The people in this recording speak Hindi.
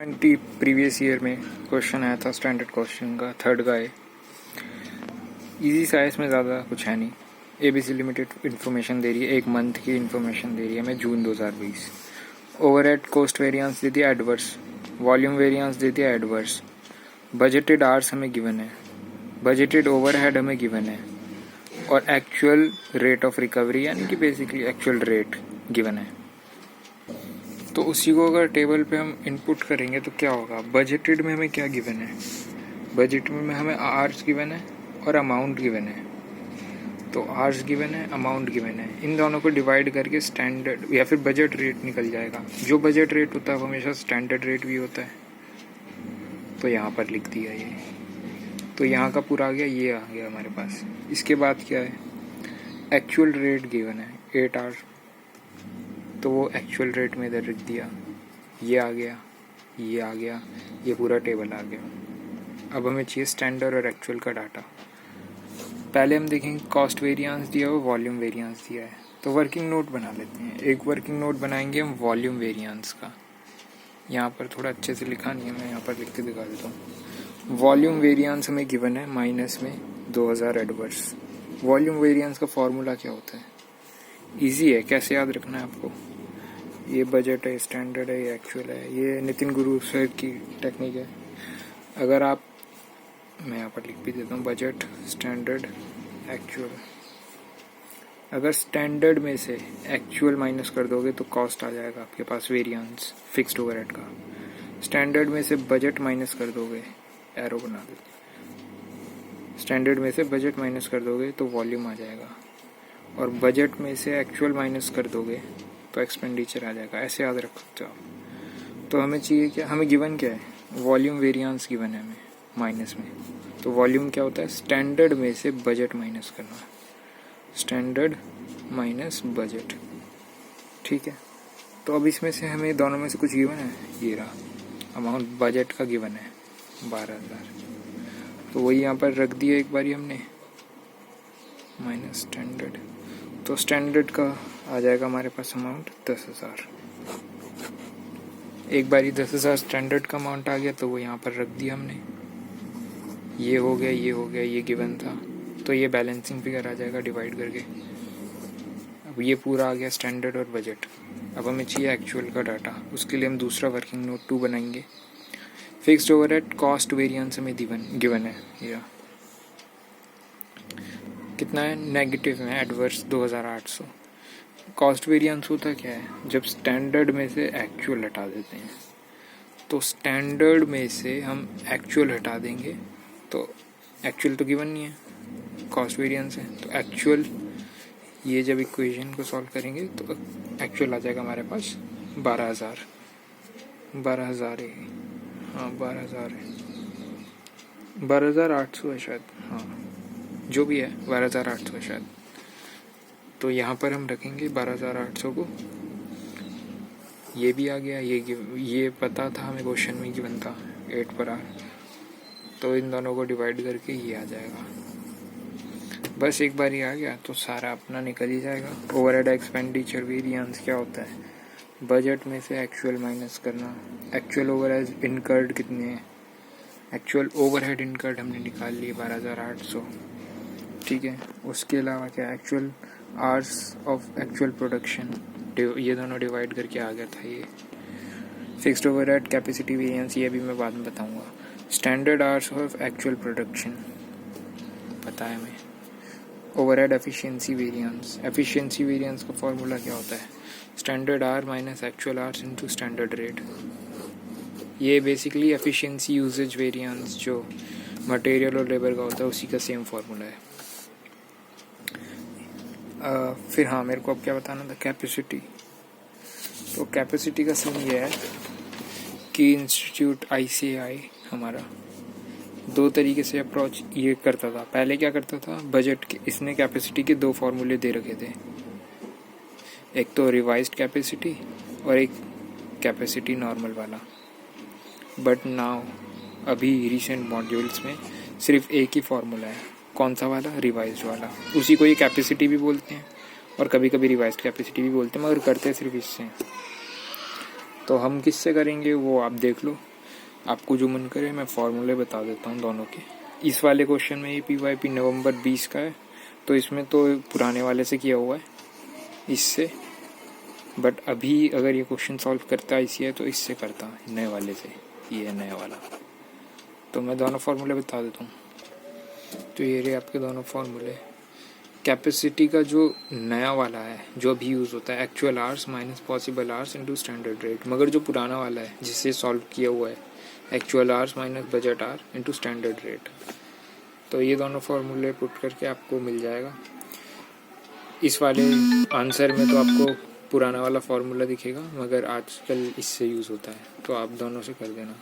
प्रीवियस ईयर में क्वेश्चन आया था स्टैंडर्ड क्वेश्चन का, थर्ड का है। इजी सा है, इसमें ज़्यादा कुछ है नहीं। एबीसी लिमिटेड इन्फॉर्मेशन दे रही है, एक मंथ की इन्फॉर्मेशन दे रही है हमें, जून 2020। ओवरहेड कॉस्ट वेरिएंस दे दिया एडवर्स, वॉल्यूम वेरिएंस दे दिया एडवर्स, बजटेड आवर्स हमें गिवन है, बजटेड ओवरहेड हमें गिवन है, और एक्चुअल रेट ऑफ रिकवरी यानी कि बेसिकली एक्चुअल रेट गिवन है। तो उसी को अगर टेबल पे हम इनपुट करेंगे तो क्या होगा। बजटेड में हमें क्या गिवन है, बजट में हमें आवर्स गिवन है और अमाउंट गिवन है। तो आवर्स गिवन है, अमाउंट गिवन है, इन दोनों को डिवाइड करके स्टैंडर्ड या फिर बजट रेट निकल जाएगा। जो बजट रेट होता है वो हमेशा स्टैंडर्ड रेट भी होता है। तो यहाँ पर लिख दिया ये, तो यहाँ का पूरा आ गया, ये आ गया हमारे पास। इसके बाद क्या है, एक्चुअल रेट गिवन है 8 आवर्स, तो वो एक्चुअल रेट में इधर रख दिया, ये आ गया, ये आ गया, ये पूरा टेबल आ गया। अब हमें चाहिए स्टैंडर्ड और एक्चुअल का डाटा। पहले हम देखेंगे कॉस्ट वेरिएंस दिया हुआ, वॉल्यूम वेरिएंस दिया है, तो वर्किंग नोट बना लेते हैं। एक वर्किंग नोट बनाएंगे हम वॉल्यूम वेरिएंस का। यहाँ पर थोड़ा अच्छे से लिखा नहीं है, मैं यहाँ पर लिख के दिखा देता हूँ। वॉल्यूम वेरिएंस हमें गिवन है माइनस में 2000 एडवर्स। वॉल्यूम वेरिएंस का फॉर्मूला क्या होता है, ईजी है, कैसे याद रखना है आपको। ये बजट है, स्टैंडर्ड है, ये एक्चुअल है, ये नितिन गुरु सर की टेक्निक है। अगर आप, मैं यहाँ पर लिख भी देता हूँ, बजट, स्टैंडर्ड, एक्चुअल। अगर स्टैंडर्ड में से एक्चुअल माइनस कर दोगे तो कॉस्ट आ जाएगा आपके पास वेरिएंस फिक्स्ड ओवरहेड का। स्टैंडर्ड में से बजट माइनस कर दोगे, एरो बना देते, स्टैंडर्ड में से बजट माइनस कर दोगे तो वॉल्यूम आ जाएगा, और बजट में से एक्चुअल माइनस कर दोगे तो एक्सपेंडिचर आ जाएगा। ऐसे याद रख सकते हो आप। तो हमें चाहिए क्या, हमें गिवन क्या है, वॉल्यूम वेरिएंस गिवन है हमें माइनस में। तो वॉल्यूम क्या होता है, स्टैंडर्ड में से बजट माइनस करना है, स्टैंडर्ड माइनस बजट, ठीक है। तो अब इसमें से हमें दोनों में से कुछ गिवन है, ये रहा अमाउंट बजट का गिवन है 12,000, तो वही यहाँ पर रख दिया एक बारी हमने, माइनस स्टैंडर्ड। तो स्टैंडर्ड का आ जाएगा हमारे पास अमाउंट 10,000। एक बारी 10,000 स्टैंडर्ड का अमाउंट आ गया, तो वो यहाँ पर रख दिया हमने। ये हो गया, ये हो गया, ये गिवन था, तो ये बैलेंसिंग फिगर आ जाएगा डिवाइड करके। अब ये पूरा आ गया स्टैंडर्ड और बजट। अब हमें चाहिए एक्चुअल का डाटा, उसके लिए हम दूसरा वर्किंग नोट 2 बनाएंगे। फिक्स्ड ओवरहेड कॉस्ट वेरिएंस हमें गिवन है, या कितना है, नेगेटिव में एडवर्स 2800। कॉस्ट वेरिएंस होता क्या है, जब स्टैंडर्ड में से एक्चुअल हटा देते हैं। तो स्टैंडर्ड में से हम एक्चुअल हटा देंगे, तो एक्चुअल तो गिवन नहीं है, कॉस्ट वेरिएंस है, तो एक्चुअल, ये जब इक्वेशन को सॉल्व करेंगे तो एक्चुअल आ जाएगा हमारे पास 12,000 है, हाँ 12,000 है, 12,800 है शायद, हाँ जो भी है 12,800 है शायद। तो यहाँ पर हम रखेंगे 12,800 को, ये भी आ गया, ये पता था हमें, क्वेश्चन में गिवन था 8 पर आर, तो इन दोनों को डिवाइड करके ये आ जाएगा। बस एक बार ही आ गया तो सारा अपना निकल ही जाएगा। ओवरहेड एक्सपेंडिचर वेरिएंस क्या होता है, बजट में से एक्चुअल माइनस करना। एक्चुअल ओवरहेड इनकर्ड कितने हैं, एक्चुअल ओवरहेड इनकर्ड हमने निकाल लिए 12,800, ठीक है। उसके अलावा क्या, actual hours of actual production, ये दोनों डिवाइड करके आ गया था ये। फिक्स्ड ओवरहेड कैपेसिटी वेरिएंस, ये भी मैं बाद में बताऊंगा। Standard hours of actual production पता है हमें। Overhead efficiency variance, efficiency variance का फॉर्मूला क्या होता है, standard our minus actual hours into standard rate. ये बेसिकली एफिशिएंसी यूजेज वेरिएंस जो मटेरियल और लेबर का होता है, उसी का सेम फॉर्मूला है। फिर हाँ, मेरे को अब क्या बताना था, कैपेसिटी। तो कैपेसिटी का सीन ये है कि इंस्टीट्यूट ICAI हमारा 2 तरीके से अप्रोच ये करता था। पहले क्या करता था, बजट के, इसने कैपेसिटी के 2 फॉर्मूले दे रखे थे, एक तो रिवाइज्ड कैपेसिटी और एक कैपेसिटी नॉर्मल वाला। बट नाउ अभी रिसेंट मॉड्यूल्स में सिर्फ एक ही फॉर्मूला है, कौन सा वाला, रिवाइज्ड वाला। उसी को ये कैपेसिटी भी बोलते हैं और कभी कभी रिवाइज्ड कैपेसिटी भी बोलते हैं, मगर करते सिर्फ इससे। तो हम किससे करेंगे वो आप देख लो। आपको जो मन करे मैं फॉर्मूले बता देता हूँ दोनों के। इस वाले क्वेश्चन में ये PYP नवंबर 20 का है, तो इसमें तो पुराने वाले से किया हुआ है इससे, बट अभी अगर ये क्वेश्चन सॉल्व करता है ICAI तो इससे करता नए वाले से, ये है नया वाला। तो मैं दोनों फार्मूले बता देता हूँ। तो ये रहे आपके दोनों फार्मूले। कैपेसिटी का जो नया वाला है जो अभी यूज़ होता है actual hours minus possible hours into standard rate, मगर जो पुराना वाला है जिससे सॉल्व किया हुआ है actual hours minus budget our into standard rate. तो ये दोनों फार्मूले पुट करके आपको मिल जाएगा। इस वाले आंसर में तो आपको पुराना वाला फार्मूला दिखेगा, मगर आजकल इससे यूज़ होता है, तो आप दोनों से कर देना।